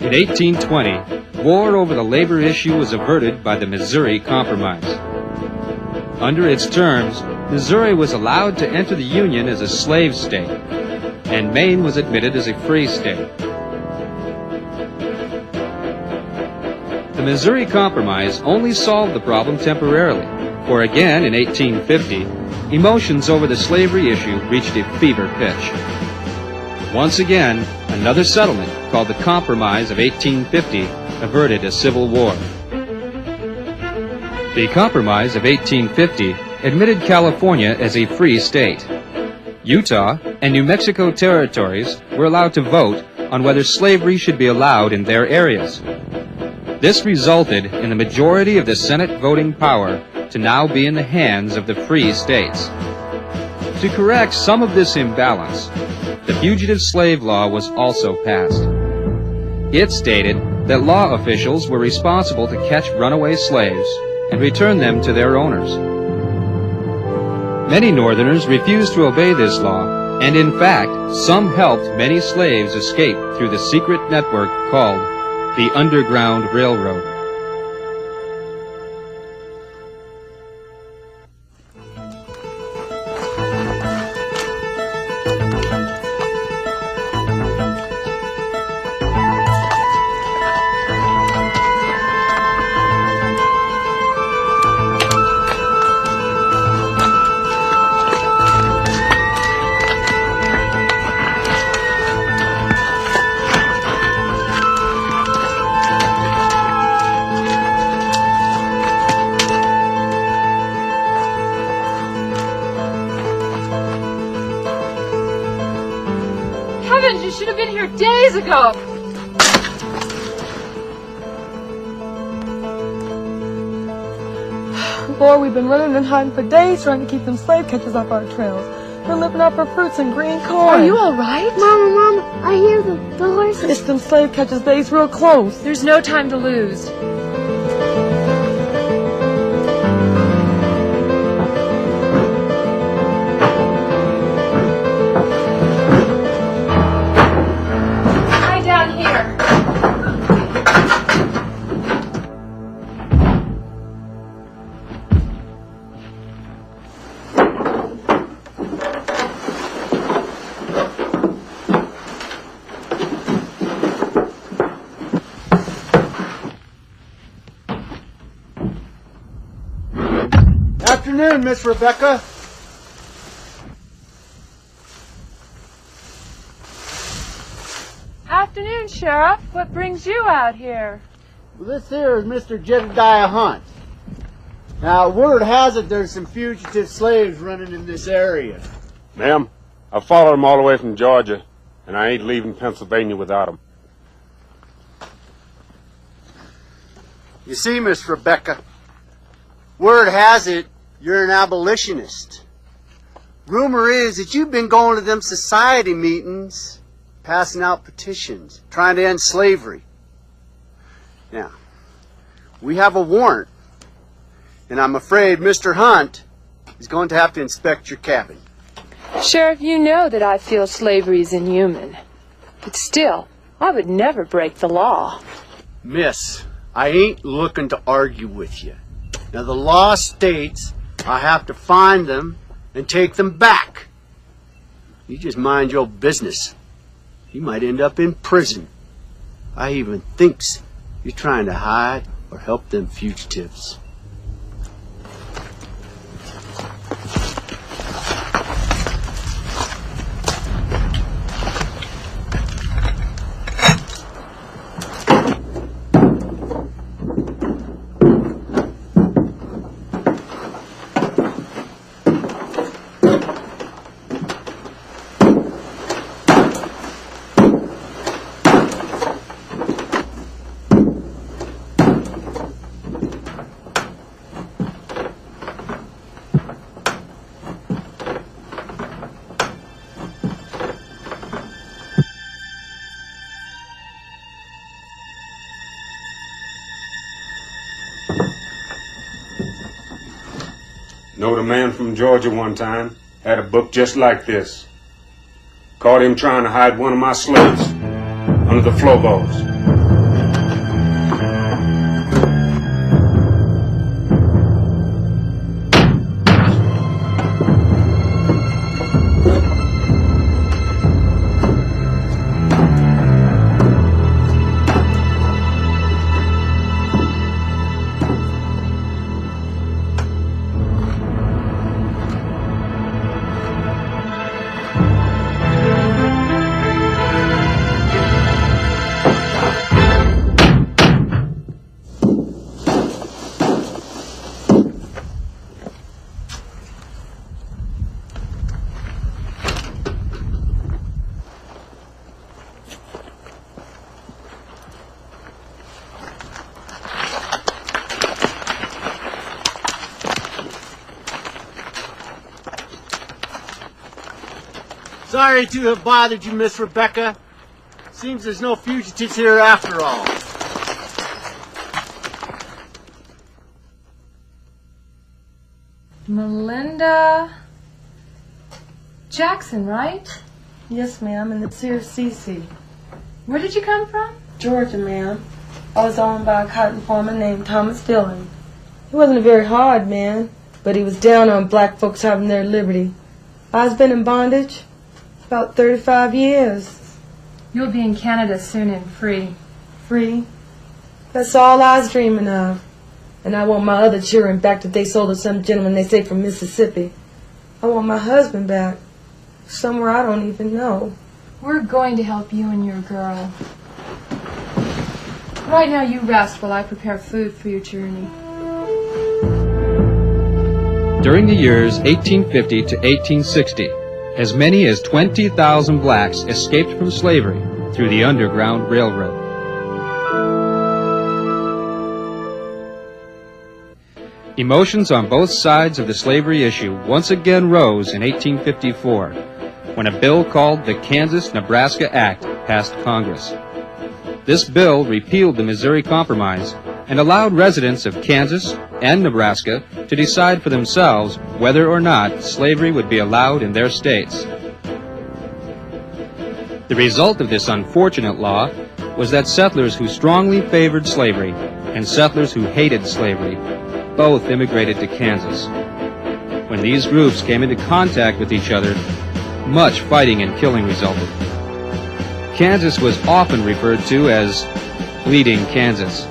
In 1820, war over the labor issue was averted by the Missouri Compromise. Under its terms, Missouri was allowed to enter the Union as a slave state, and Maine was admitted as a free state. The Missouri Compromise only solved the problem temporarily, for again in 1850, emotions over the slavery issue reached a fever pitch. Once again, another settlement called the Compromise of 1850 averted a civil war. The Compromise of 1850 admitted California as a free state. Utah and New Mexico territories were allowed to vote on whether slavery should be allowed in their areas. This resulted in the majority of the Senate voting power to now be in the hands of the free states. To correct some of this imbalance, the Fugitive Slave Law was also passed. It stated that law officials were responsible to catch runaway slaves and return them to their owners. Many Northerners refused to obey this law, and in fact, some helped many slaves escape through the secret network called the Underground Railroad. You should have been here days ago. Lord, we've been running and hiding for days trying to keep them slave catchers off our trails. They're living off our fruits and green corn. Are you all right? Mama, I hear the horses. It's them slave catchers' days real close. There's no time to lose. Afternoon, Miss Rebecca. Afternoon, Sheriff. What brings you out here? Well, this here is Mr. Jedediah Hunt. Now, word has it there's some fugitive slaves running in this area. Ma'am, I followed them all the way from Georgia, and I ain't leaving Pennsylvania without them. You see, Miss Rebecca, word has it you're an abolitionist. Rumor is that you've been going to them society meetings, passing out petitions, trying to end slavery. Now, we have a warrant, and I'm afraid Mr. Hunt is going to have to inspect your cabin. Sheriff, you know that I feel slavery is inhuman. But still, I would never break the law. Miss, I ain't looking to argue with you. Now, the law states I have to find them and take them back. You just mind your business. You might end up in prison. I even thinks you're trying to hide or help them fugitives. Knowed a man from Georgia one time, had a book just like this. Caught him trying to hide one of my slaves under the floorboards. Sorry to have bothered you, Miss Rebecca. Seems there's no fugitives here after all. Melinda Jackson, right? Yes, ma'am, and it's here CC. Where did you come from? Georgia, ma'am. I was owned by a cotton farmer named Thomas Dillon. He wasn't a very hard man, but he was down on black folks having their liberty. I've been in bondage about 35 years. You'll be in Canada soon and free. Free. That's all I was dreaming of. And I want my other children back that they sold to some gentleman they say from Mississippi. I want my husband back. Somewhere I don't even know. We're going to help you and your girl. Right now you rest while I prepare food for your journey. During the years 1850 to 1860, as many as 20,000 blacks escaped from slavery through the Underground Railroad. Emotions on both sides of the slavery issue once again rose in 1854 when a bill called the Kansas-Nebraska Act passed Congress. This bill repealed the Missouri Compromise and allowed residents of Kansas and Nebraska to decide for themselves whether or not slavery would be allowed in their states. The result of this unfortunate law was that settlers who strongly favored slavery and settlers who hated slavery both immigrated to Kansas. When these groups came into contact with each other, much fighting and killing resulted. Kansas was often referred to as Bleeding Kansas.